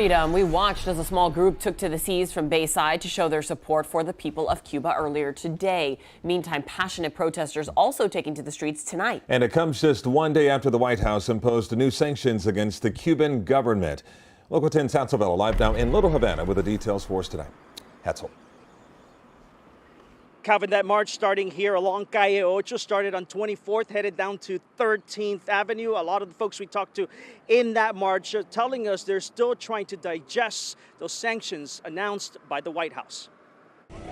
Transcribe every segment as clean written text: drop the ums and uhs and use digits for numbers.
Freedom. We watched as a small group took to the seas from Bayside to show their support for the people of Cuba earlier today. Meantime, passionate protesters also taking to the streets tonight. And it comes just one day after the White House imposed new sanctions against the Cuban government. Local 10's Hatzel live now in Little Havana with the details for us tonight. Hatzel. Calvin, that march starting here along Calle Ocho started on 24th, headed down to 13th Avenue. A lot of the folks we talked to in that march are telling us they're still trying to digest those sanctions announced by the White House.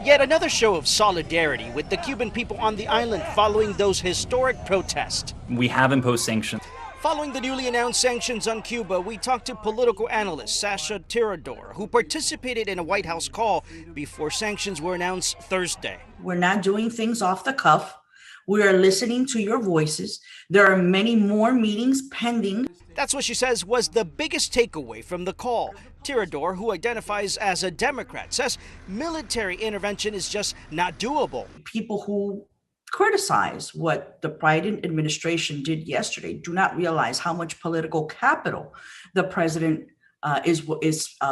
Yet another show of solidarity with the Cuban people on the island following those historic protests. We have imposed sanctions. Following the newly announced sanctions on Cuba, we talked to political analyst Sasha Tirador, who participated in a White House call before sanctions were announced Thursday. We're not doing things off the cuff. We are listening to your voices. There are many more meetings pending. That's what she says was the biggest takeaway from the call. Tirador, who identifies as a Democrat, says military intervention is just not doable. People who criticize what the Biden administration did yesterday do not realize how much political capital the president is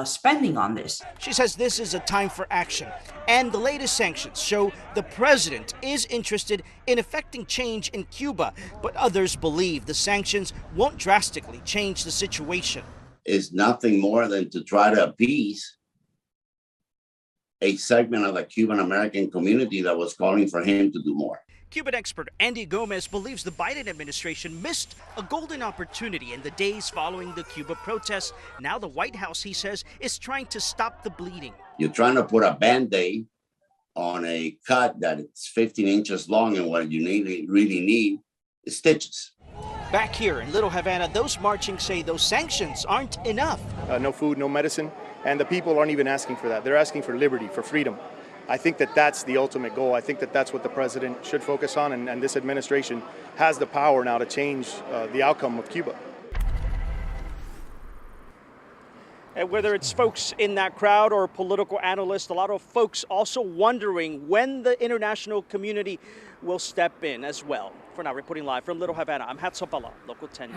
spending on this. She says this is a time for action, and the latest sanctions show the president is interested in effecting change in Cuba, but others believe the sanctions won't drastically change the situation. Is nothing more than to try to appease a segment of the Cuban American community that was calling for him to do more. Cuban expert Andy Gomez believes the Biden administration missed a golden opportunity in the days following the Cuba protests. Now the White House, he says, is trying to stop the bleeding. You're trying to put a Band-Aid on a cut that it's 15 inches long, and what you really need is stitches. Back here in Little Havana, those marching say those sanctions aren't enough. No food, no medicine, and the people aren't even asking for that. They're asking for liberty, for freedom. I think that that's the ultimate goal. I think that that's what the president should focus on, and this administration has the power now to change the outcome of Cuba. And whether it's folks in that crowd or political analysts, a lot of folks also wondering when the international community will step in as well. For now, reporting live from Little Havana, I'm Hatzel, Local 10 News.